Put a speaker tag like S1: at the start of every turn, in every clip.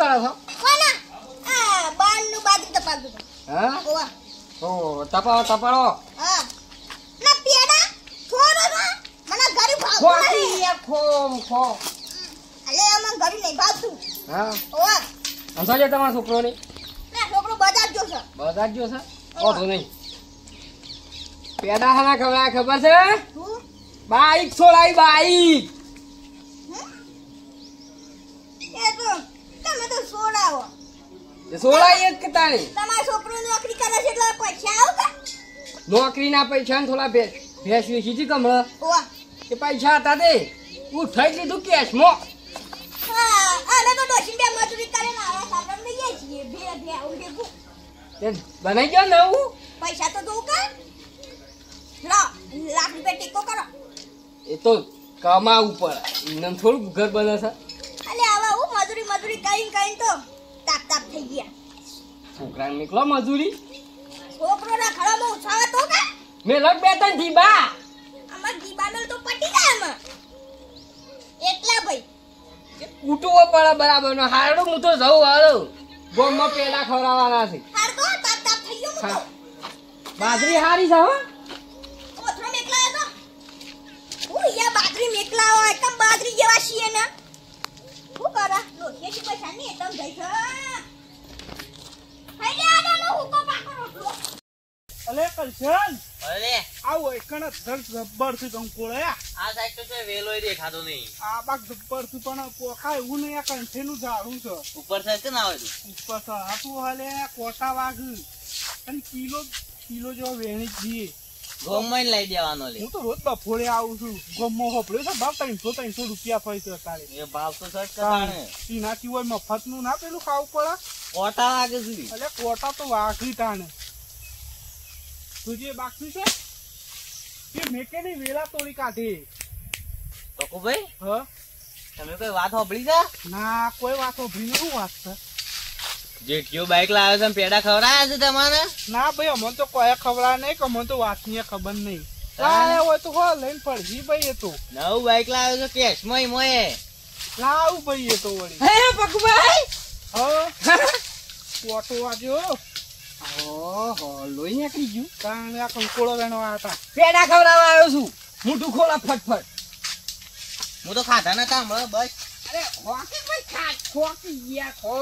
S1: કરો છો?
S2: કોના આ બારનું બાજુ તપાડું
S1: હા
S2: ઓવા
S1: ઓ તપાડો
S2: હા ના પેડા છોડો ના મને ઘરે ભાવ
S1: ખોટી યાર ખો
S2: અલે અમન ઘરે નહીં ભાવતું
S1: હા
S2: ઓવા
S1: અંસાજે તમારા છોકરોની
S2: ના છોકરો બજાર જો છે
S1: બધા જો છે ઓઢો નહીં પેડા હાના ખબર છે
S2: તું
S1: બાઈક છોડાઈ બાઈક
S2: એ તો તમે તો છોડાવો
S1: છોડાઈ જ કે તાણી
S2: તમારો છોકરો નોકરી કરે છે એટલે પૈસા આવ કે
S1: નોકરીના પૈસા ને થોડા ભેંસ વેચી હતી કમળ
S2: ઓવા
S1: એ પૈસા હતા તે ઉઠાઈ લીધું કેશમાં
S2: હા અલે તો ડોશી બે મજૂરી કરે ને આવા સાબન લઈએ છીએ બે ઉડે ભૂ
S1: તે બનાઈ ગયો નવું
S2: પૈસા તો દઉં કે લો લાખ રૂપિયા ટેકો કરો
S1: એ તો કમાવું પડે એમને થોડું ઘર બને છે
S2: અલે આવા હું મજૂરી કરીને તો તાપ થઈ ગયા
S1: છોકરાને નીકળો મજૂરી
S2: છોકરો ના ખરામાં ઉછાવે તો કે
S1: મેં લગ બે ત્રણ ધીબા
S2: અમાર દીબાનો તો પટી જાય એમાં એટલા ભાઈ
S1: ઉઠવો પડે બરાબર નો હારડું હું તો જઉં હાલો ગોમમાં પેડા ખવડાવવાના છે
S2: હાર તો તાપ થઈ ગયો
S1: હા.
S2: તો
S1: બાજરી હારી છે હો
S2: ઓથરો મેકલા તો હું યા બાજરી મેકલા હોય કમ બાજરી જેવા છીએ ને હું કરા લોઠે થી પૈસા ની તમ જઈ છે હઈ આડાનો હુકો પાકો રોટલો
S3: અલે કરશન
S4: અરે
S3: આવો એકણ ધર જબ્બર થી કંકોળયા
S4: આ સાઈડ તો છે વેલોય દેખાતો નહીં
S3: આ બાગ જબ્બર થી પણ પોખાય હું ને આ કંઠેનું ઝાડું છે
S4: ઉપર સાઈડ કે ના આવે તું
S3: ઉપર તો હાથું હાલે કોટા વાગ અને કિલો જો વેણી દીએ
S4: ગોમમાં લઈ દેવાનો લે
S3: હું તો રોજ બપોરે આવું છું ગમો હોપડ્યો છે ભાવ 300 રૂપિયા ફાઈ છે તારે
S4: એ ભાવ તો સટ કરાણે
S3: તીનાથી હોય મફત નું ના પેલું ખાવું પડે
S4: ઓટા વાગે સુધી
S3: એટલે કોટા તો વાઘી તાણે તુજે બાકી છે એ મેકેની વેલા તોડી કાઢી
S4: તો ભાઈ
S3: હ
S4: તમે કોઈ વાત સાંભળી છે
S3: ના કોઈ વાતો ભીને શું વાત છે
S4: જેઠિયો બાઈક લાવ્યો છે પેડા ખવડાયા છે તમારે
S3: ના ભાઈ અમને તો કોઈ ખબર નહીં કે અમને તો વાતની ખબર નહીં લાયા હોય તો હો લઈને પડજી ભાઈ એ તો
S4: નવું બાઈક લાવ્યો છે કેશમાં મોએ
S3: લાવું ભાઈ એ તો વળી
S1: હે પકુભાઈ
S3: હ ઓટો વાગ્યો
S1: ઓહો લોહી નીકળી ગયું
S3: કારણ આ કંકોળો વેણો હતા
S1: પેડા ખવડાવવા આવ્યો છું મોઢું ખોલા ફટફટ
S4: હું તો ખાધા નતા હમણાં બસ
S1: અરે ખોકી ભાઈ ખોકી ગયા ખો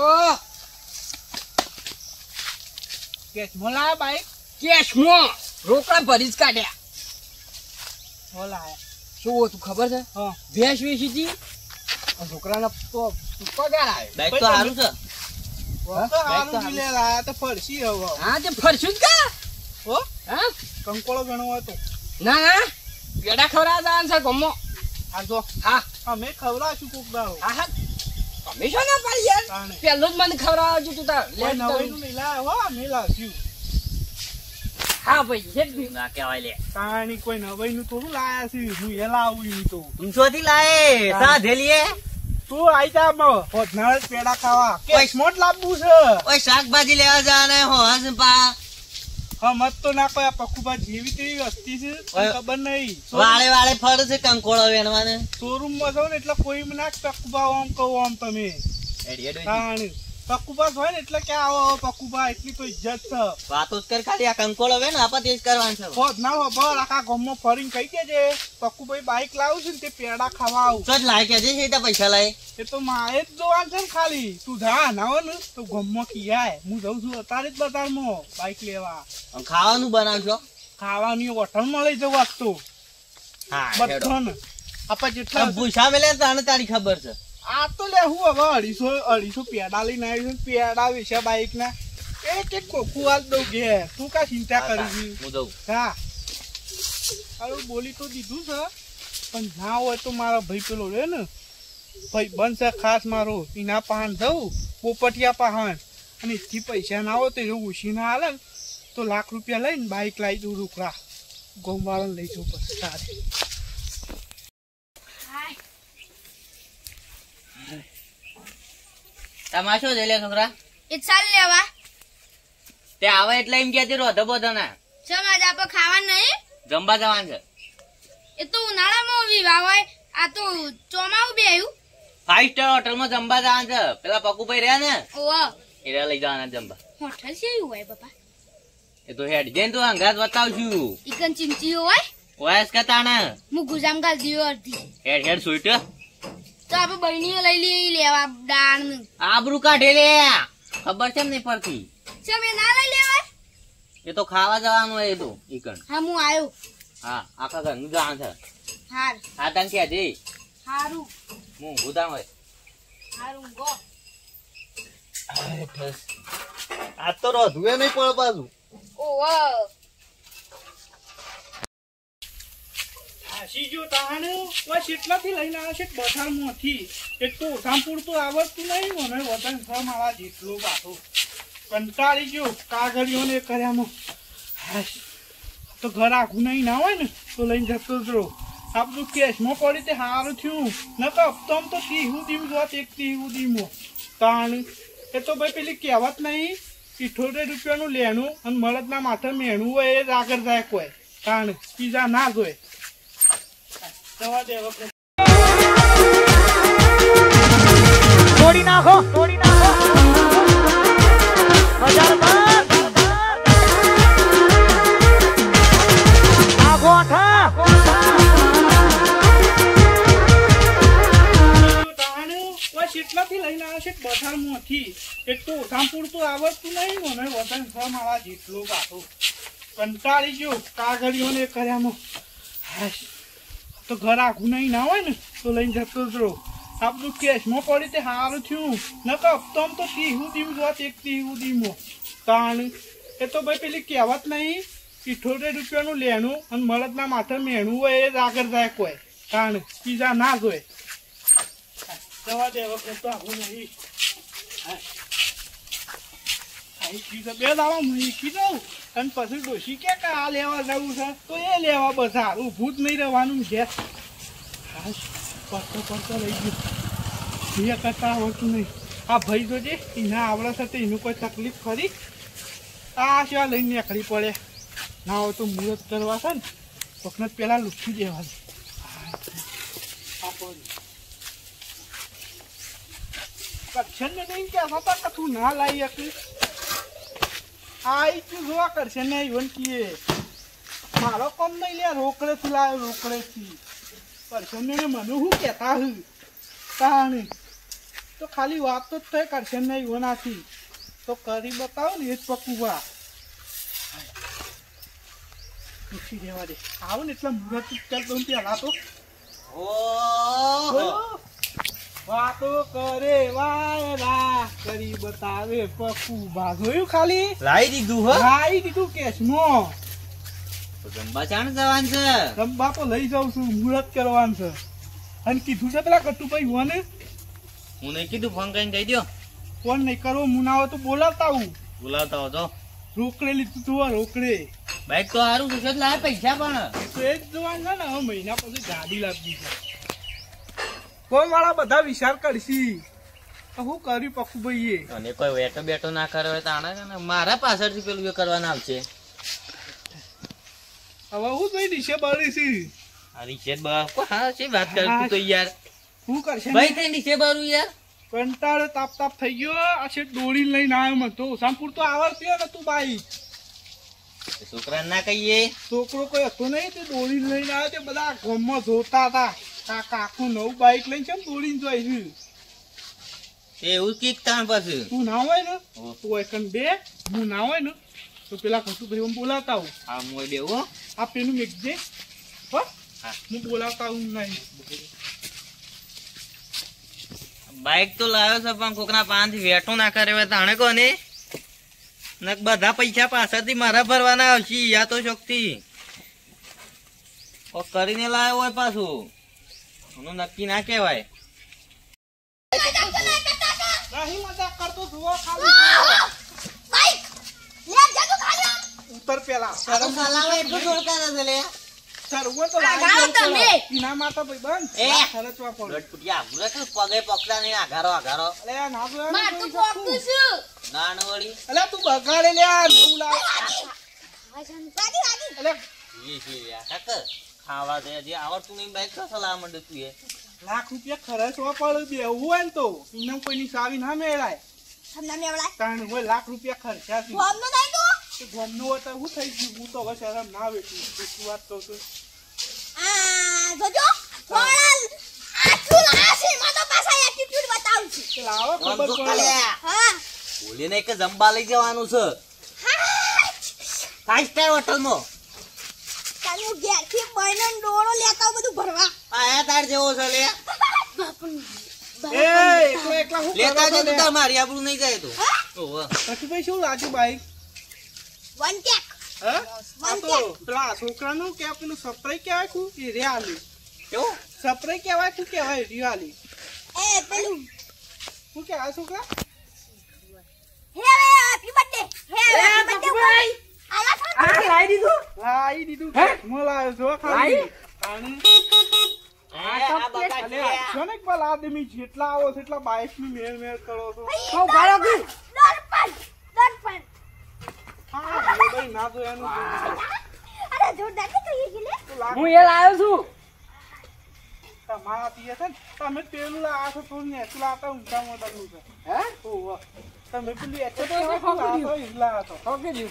S3: કેસ મોલા બાઈક
S1: કેશમાં રોકડા ભરી જ કાઢ્યા
S3: મોલા
S1: શું હતું ખબર છે
S3: હા
S1: ભેંસ વેચી હતી અને છોકરાના તો પગાર આવ્યો
S4: બાઈક તો સારું છે
S3: તો હારું મિલે લાયા તો ફરસી હવે
S1: હા તે ફરશું જ કા
S3: હો
S1: હા
S3: કંકોળો વેણો હતો
S1: ના ના પેડા ખવડાવવા જવાનું છે ગમો
S3: આ જો
S1: હા
S3: અમે ખવડાવશું કોક દાડો
S1: હા હા કમિશન ના પાડી યાર
S3: તાણે
S1: પેલું જ મને ખવડાવજો તું તાર
S3: કોઈ
S1: લેટ
S3: નવાઈનું નહીં લાયા હો અમે લાવ્યું
S1: હા ભાઈ હેડ બી
S4: ના કહેવાય લે
S3: તાણી કોઈ નવાઈનું થોડું લાયા છે હું એ લાવું ઈ તો
S4: ઊંચોથી લાય સાધેલીએ
S3: તું આઈ જા હોધનાળ પેડા ખાવા
S4: ઓય.
S3: કેસ મોટ લાવવું છે
S4: ઓય શાકભાજી લેવા જવાને હો હસ પા
S3: મત તો ના કોઈ આ પકુબા જેવી તેવી વસ્તી છે
S4: ઓય.
S3: ખબર નહીં
S4: વાળે વાળે ફળ છે કંકોળો વેણવાને
S3: શોરૂમ માં જાવ ને એટલે કોઈ ના પકુબા આમ કહો આમ તમે તાણી પકુબા હોય ને એટલે ક્યાં આવો પકુબા એટલી તો ઇજ્જત છે
S4: વાતો જ કર ખાલી આ કંકોળો વેણ આપા તેજ કરવાનું છે
S3: હોત ના હો ભર આખા ગામમાં ફરીને કહી દેજે પકુભાઈ બાઈક લાવું છું ને તે પેડા ખાવા આવું
S4: તો જ લાય કે છે તે પૈસા લાય
S3: એ તો માએ જ જોવાનું છે ને ખાલી તું જા ના હોય ને તો ગામમાં કિયાય હું જઉં છું અત્યારે જ બજારમાં બાઈક લેવા
S4: અને ખાવાનું બનાવશો
S3: ખાવાની હોટલમાં લઈ જવું આપતો
S4: હા હેડો
S3: બધાને આપા જેટલા
S4: ભૂસા મેલે તને તારી ખબર છે
S3: આ તો લે હું હવે 250 પેડા લઈને આવ્યો છું પેડા વિશે બાઈક ના એક કોકુ હાલ દઉં ઘેર તું કા ચિંતા કરી
S4: હું દઉં
S3: હા અરે બોલી તો દીધું છે પણ ના હોય તો મારા ભાઈ પેલો રે ને ભાઈ બનશે ખાસ મારો એના પાન જવું પોપટિયા પાન અને એથી પૈસા ના હોય તો એવું ઉછી ના હાલે ને તો લાખ રૂપિયા લઈને બાઈક લાવી દઉં રૂકડા ગોમવાળાને લઈ જવું પડશે તારે
S4: તમારે શું છે લે છોકરા
S2: એ ચાલ લેવા
S4: તે આવે એટલે એમ કે રોધો બોધો ના
S2: સમાજ આપણે ખાવા નહીં
S4: જમવા જવાનું છે
S2: એ તો ઉનાળામાં વિવાહ હોય આ તો ચોમાવું બેયું
S4: 5 સ્ટાર હોટલમાં જમવા જવાનું છે. પેલા પકુભાઈ રહ્યા ને
S2: ઓવા
S4: એરા લઈ જવાના જમવા.
S2: હોટલ છે એવું હોય બાપા
S4: એ તો હેડ જઈને તો અંગાત બતાવશું.
S2: ઈકન ચીમચી હોય
S4: વયસ કતા ને
S2: હું ગુજામ ગાલ દીયો અડધી
S4: હેડ સુઈટ
S2: તો આપણે બહેનીઓ લઈ લઈએ લેવા દાણ
S4: આબરૂ કાઢે લે. ખબર છે નહીં પડતી.
S2: ચમે ના લઈ લેવાય
S4: એ તો ખાવા જવાનું હોય એ તો ઈકણ.
S2: હા હું આવ્યો
S4: હા આખા ઘરનું જવાનું છે.
S2: હાર
S4: હા તને કે દે
S2: હારું
S4: હું ગુદામ હોય.
S2: હારું ગો
S5: આ તો રોધુએ નહીં પડે પાછું.
S2: ઓવા
S3: હાસી જો તાણે બસ એટલાથી લઈને આવે છે બજારમાંથી. એક તો ઓછામાં પૂરતું આવડતું નહીં મને વતન છે મારા જેટલો બાતો કંટાળી ગયો કાગળીઓને કર્યામાં. હાશ તો ઘર આખું નહીં ના હોય ને તો લઈને જતો જ રહો. આપણું કેશમાં પડી તે સારું થયું ન તો હપ્તો તો 30 દીમ જોત 1 દીમો તાણ. એ તો ભાઈ પેલી કહેવત નહીં 78 રૂપિયાનું લેણું અને મળદના માથે મેણું હોય એ જ આગળ જાય કોઈ તાણ પીઝા ના જોય. જવા દે હવે.
S5: તોડી નાખો બજાર બંધ. આ ગોઠા
S3: એટલાથી લઈને આવે છે બજારમાંથી. એક તો ઓછામાં પૂરતું આવડતું નહીં મને વતન છે મારા જેટલો બાતો કંટાળી ગયો કાગળીઓને કર્યામાં. હાશ તો ઘર આખું નહીં ના હોય ને તો લઈને જતો જ રહો. આપણું કેશમાં પડી તે સારું થયું ન તો હપ્તો તો 30 દીમ જોત 1 દીમો તાણ. એ તો ભાઈ પેલી કહેવત નહીં 78 રૂપિયાનું લેણું અને મળદના માથે મેણું હોય એ જ આગળ જાય કોઈ તાણ પીઝા ના જોય. જવા દે હવે તો આવું નહીં. બે દાવા મૂકી દઉં અને પછી ડોશી કે આ લેવા જવું છે તો એ લેવા બધા ઊભું જ નહીં રહેવાનું ઘેર. પડતો લઈ ગયું એ કરતા આવડતું નહીં. આ ભાઈ જોજે એના આવડે છે તો એનું કોઈ તકલીફ ખરી. આ સિવાય લઈને નીકળી પડે ના હોય તો મુહૂર્ત કરવા છે ને કોકને પેલા લૂછી દેવાનું. કરશન ને નહીં કહેતા હતા કે તું ના લાવી શકી. આઈ તું જોવા કરશે ને ઇવન કીએ મારો કોમ નહીં લે રોકડેથી લાવ્યો રોકડેથી. કરશન ને મને શું કહેતા હું તાણી તો ખાલી વાત તો જ થઈ કરશે ને ઇવન આથી તો કરી બતાવો ને એ જ પકુવા પૂછી દેવા દે. આવો ને એટલે મુહૂર્ત ચાલતો પેલા તો વાતો કરે વાયરા કરી બતાવે પકુબા. જોયું ખાલી
S4: લાવી દીધું હો.
S3: લાવી દીધું કેશમાં.
S4: તો જમવા ચાણ જવાનું છે.
S3: રંબા તો લઈ જાઉં છું મુહૂર્ત કરવાનું છે. અને કીધું છે પેલા કટુભાઈ મને
S4: હું નહીં કીધું ફોન કરીને કહી દો.
S3: ફોન નહીં કરવો હું ના હોય તો બોલાવતા હું.
S4: બોલાવતા હો તો
S3: રોકડે લીધું તું રોકડે.
S4: બાઈક તો સારું છે લાવે પૈસા પણ
S3: તો એ જ જોવાનું છે ને હવે મહિના પછી ગાડી લાવી છે. ફોન વાળા બધા વિચાર કરશી તો શું કર્યું પકુભાઈએ.
S4: અને કોઈ વેટો બેટો ના કરે હોય તો આને ને મારા પાછળથી પેલું એ કરવાના આવશે.
S3: હવે હું જોઈ દિશે બળી છે.
S4: આ રીસેટ બા હા છે વાત કરતું તો યાર
S3: શું કરશે
S4: ભાઈ થઈ નીચે બારું યાર.
S3: કંટાળે તાપ થઈ ગયો. આ છે દોડી લઈને આવ્યો મને તો ઓછામાં તો આવડતી હોય ને તું બાઈક.
S4: છોકરાને ના કહીએ
S3: છોકરો કોઈ હતો નહીં તે દોડીને લઈને આવ્યો તે બધા ગામમાં જોતા હતા કાકા આખું નવું બાઈક લઈને છે દોડીને જોઈ.
S4: એવું કીક તાણ પછી
S3: તું ના હોય ને તું એકન બે હું ના હોય ને તો પેલા કશું ભાઈ હું બોલાવતા હું.
S4: હા હું દેવું
S3: આ પેલું મેકજે હો હું બોલાવતા હું નહીં.
S4: બાઈક તો લાવ્યો છે પણ કોકના પાનથી વેઠો ના કરે હોય તાણે કોને ને બધા પૈસા પાછળથી મારા ભરવાના આવશે. યા તો શક્તિ કરીને લાવ્યો હોય પાછું એનું નક્કી ના કહેવાય.
S3: નહીં મજાક કરતો જુઓ ખાલી
S2: બાઈક લે જાતો ખાલી
S3: ઉતર પેલા
S4: શરમ સાલાવે એટલું જોરદાર છે લે.
S3: સરવો તો
S2: આ
S3: લાવી
S2: ગાવ તમે.
S3: એના માટે ભાઈ બંધ
S4: એ.
S3: ખર્ચવા પડે.
S4: લટપુટિયા આઘુરે તો પગે પકડા નહીં આઘારો આઘારો
S3: અલે ના બોલે
S2: માર તો પોકતું છું
S4: નાન વળી
S3: અલે તું બગાડે લે નવું લાવ.
S2: વાગી વાગી
S3: અલે
S4: ઈ યાર કાક ખાવા દે જે આવડતું નહીં બાઈક તો સલાહ મંડે તું એ
S3: લાખ રૂપિયા ખર્ચવા પડે બેવું હોય ને તો એમને કોઈની સાવી ના મેળાય
S2: તમને મેવડાય
S3: કારણ હોય લાખ રૂપિયા ખર્ચા છે
S2: ગોમનો નહીં તું
S3: ગમનું હોય તો હું થઈ ગયું હું તો હવે શરમ ના વેઠું શું વાત કહું છું
S2: આ જોજો થોડા આટલું લાશે માં તો પાછા એટીટ્યુડ બતાવું છું
S3: કે લાવો ખબર
S4: ગમતો
S3: પડે
S4: કાલ્યા.
S2: હા
S4: બોલીને એક જંબા લઈ જવાનું છે ફાઈવ સ્ટાર હોટલમાં
S2: તાનું ઘેરથી બહેનો ડોળો લેતા આવું બધું ભરવા
S4: આયા તાર જેવો છે લે
S3: એ એકલા હું
S4: લેતા
S3: કરવા
S4: જતો
S3: તો
S4: તાર મારી આબરૂ નહીં જાય તો
S2: હા
S4: ઓહો
S3: પછી ભાઈ શું લાગ્યું બાઈક
S2: વન ટેક
S3: હા આ તો પેલા છોકરાનું કે પેલું સપ્રાઈ કહેવાય કુ એ રેઆલી
S4: કેવું
S3: સપ્રાઈ કહેવાય કુ કહેવાય રેઆલી
S2: એ પેલું
S3: શું કહેવાય છોકરા
S2: હેપી બર્થડે હેપી બર્થડે આલા છો
S1: આ લાવી દીધું
S3: હા ઈ દીધું
S1: હે?
S3: મોલા જો
S1: લાઈ?
S3: ખાલી અને
S4: આ બાકા
S3: અલે જો ને પેલા આદમી જેટલા આવો છે એટલા બાઈક ની મેળ કરો છો
S1: કહું ગાળો કી
S2: દર્પણ
S3: હા ભાઈ ના તો એનું
S2: અરે જોરદાર કે કહીએ કે લે
S3: તો લાખ
S1: હું એ લાવ્યો છું
S3: તમારા પીએ છે ને તમે પેલું લાવો છો થોડું નેચું લાવતા ઊંચા મોટરનું છે
S1: હે
S3: ઓહો તમે પેલું એચો
S1: તો એ ખોખું
S3: ઈલા હતો
S1: ઓકે જી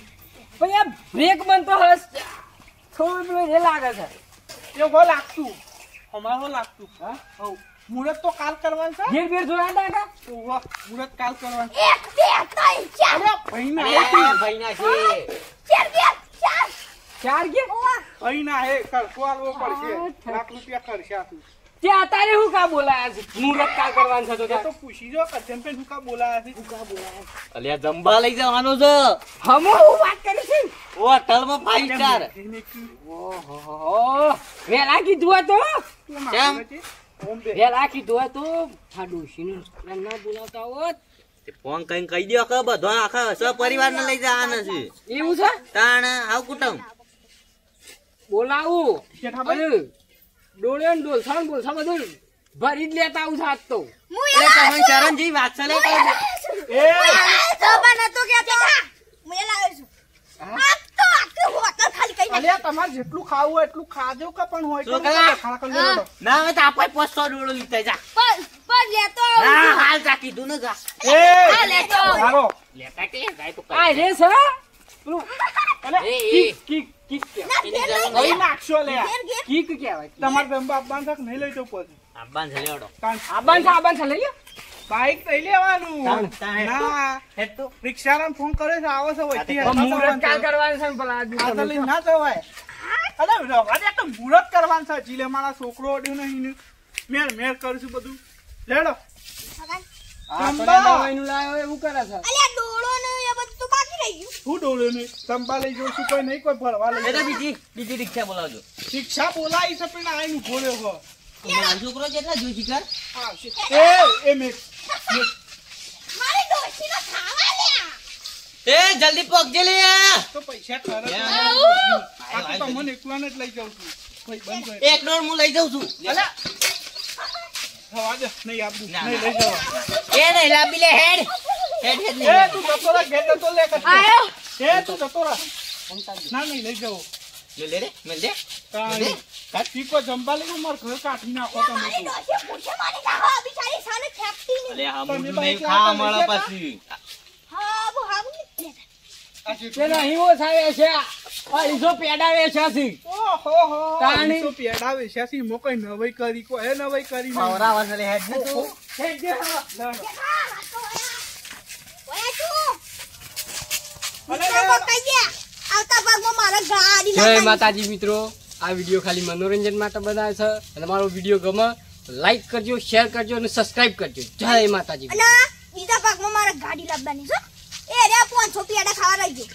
S1: ભાઈ આ બ્રેક બનતો હસ થોડું પેલું એ લાગે છે
S3: એવું લાગતું અમારો લાગતું હા હવ મુહૂર્ત તો કાલ કરવાનું છે
S1: ઘેર બેર જોયા હતા કા
S3: ઓહો મુહૂર્ત કાલ કરવાનું
S2: 1 2 3 4
S3: અરે ભાઈ ના
S4: અરે ભાઈ ના છે
S2: 4
S1: ચાર કે
S3: ભાઈ ના હે ખર્ચો આલવો પડશે લાખ રૂપિયા ખર્ચા તું
S1: તે અત્યારે હું કા બોલાયા છે મુહૂર્ત કાલ કરવાનું છે તો
S3: એ
S1: ત્યાં
S3: તો પૂછી જો કચન પેન હું કા બોલાયા છે હું કા બોલાયા
S4: અલ્યા જંબા લઈ જવાનો છે
S1: હમો હું વાત કરી છે
S4: હોટલમાં ફાઈવ સ્ટાર
S3: એને કીધું
S1: ઓહો વેલા કીધું હતો
S3: તું મારે છે બોમ્બે
S1: વેલા કીધું હતો ફાડુશીનું ના બોલાવતા હોત
S4: તે ફોન કઈ કહી દો કે બધો આખા સપરિવારને લઈ જવાના છે
S1: એવું છે
S4: તાણ આવ કુટુંબ
S1: બોલાવું
S3: જેઠાભાઈ
S1: અને ડોળે ને ડોલસા ને બોલસા બધું ભરી જ લેતા આવું સાત તો
S4: એટલે તમે શરણ જેવી વાત છે લે
S3: એ
S2: જબાન હતો કે તો મેં લાવ્યો છું આ તો આખી હોટલ ખાલી કરી
S3: અલ્યા તમારે જેટલું ખાવું હોય એટલું ખાજો કે પણ હોય તો
S4: છોકરા.
S3: ખાણા કરી લેજો.
S4: ના હવે તો આપણે 500 ડોળો લીધા જા
S2: પર લેતો
S4: ના હાલ જા કીધું ને જા
S2: આ લેતો
S3: મારો
S4: લેતા કે જાય તો
S1: આ રે છે પેલું
S3: અલ્યા
S4: એ, એ.
S1: કીક કીક કીક
S2: ના
S4: એની
S2: ઘેર
S4: જરૂર
S3: કઈ નાખશો લે
S2: ઘેર ઘેર
S1: કીક કહેવાય
S3: તમારે ધંબા આપવાનું છે કે નહીં લઈ જવું પછી
S4: આબાન છે લેડો
S1: આબાન છે લઈ લ્યો
S3: બાઈક લઈ લેવાનું
S4: તાણ.
S3: ના
S4: હેડ તો
S3: રિક્ષાવાળાને ફોન કરે છે આવો છે વચ્ચે
S4: આ તો
S1: મુહૂર્ત કાલ કરવાનું છે ને પેલા
S3: આ તો લઈને ના જવાય અરે રવા દે તો મુહૂર્ત કરવાનું છે જીલે મારા છોકરો અડ્યો નહીં મેળ કરશું બધું લેડો
S1: નું લાવ્યો એવું કરે છે
S2: અલ્યા ડોળો ને એ બધું તો બાકી રહી ગયું
S3: હું ડોળ્યો નહીં સંભા લઈ જઉં છું કોઈ નહીં કોઈ ભરવા લઈ
S4: એટલે
S3: જાઉં.
S4: બીજી રિક્ષા બોલાવજો
S3: શિક્ષા બોલાવી છે પણ આઈને ઘોડ્યો હો
S4: મારો છોકરો કેટલા જોઈ શિકાર
S3: આવશે એ મેં
S2: મારી ડોશીનો ખાવા લ્યા
S4: એ જલ્દી પગજે લે
S3: તો પૈસા ખરે આ તો મને એકલાને જ લઈ જાઉં છું ભાઈ બંધ કર.
S4: એક ડોળ હું લઈ જાઉં છું
S3: અલા થવા દે નહીં આપું
S4: ના,
S3: નહીં લઈ જવા
S4: એ નહીં લાંબી લે હેડ હેડ હેડ
S3: એ
S4: નહીં
S3: તું જતો રહે ઘેર જતો લે કચ્છ.
S2: આયો
S3: એ તું જતો રહે ના નહીં લઈ જાઓ
S4: લે રે મેલ દે
S3: કાંઈ ટીકો જંબા લઈ માર ઘર કાઢી નાખો તમે
S2: મારી
S3: તો.
S2: ડોશી પૂછે મારી નાખો બિચારી સાને ખેપતી નહીં
S4: અલે હા
S3: તમે
S4: મુંડું
S3: બાઈક
S4: નહીં ખા
S3: લાવતા
S4: મળે
S3: નહીં
S4: પછી
S2: હા બુ હા બુ
S3: આ
S1: તે
S3: જેટલું-
S1: નહીં ઓછાવે છે 250 પેડા વેચ્યા છે
S3: ઓહો
S1: તાણી.
S3: તો પેડાવે છે સી મો કોઈ નવાઈ કરી કોઈ એ નવાઈ કરી નહીં.
S4: આવરા વસલે હેડ ને તું
S1: હેડ દે હવે.
S3: લડો.
S2: આવતા ભાગમાં મારા ગાડી
S1: જય
S2: લાવવાની.
S1: માતાજી મિત્રો આ વિડીયો ખાલી મનોરંજન માટે બનાવે છે અને મારો વિડીયો ગમે લાઈક કરજો શેર કરજો અને સબસ્ક્રાઇબ કરજો જય માતાજી
S2: અને બીજા ભાગમાં મારા ગાડી લાવવાની છે એ રે 500 પેડા ખાવા રહી ગયો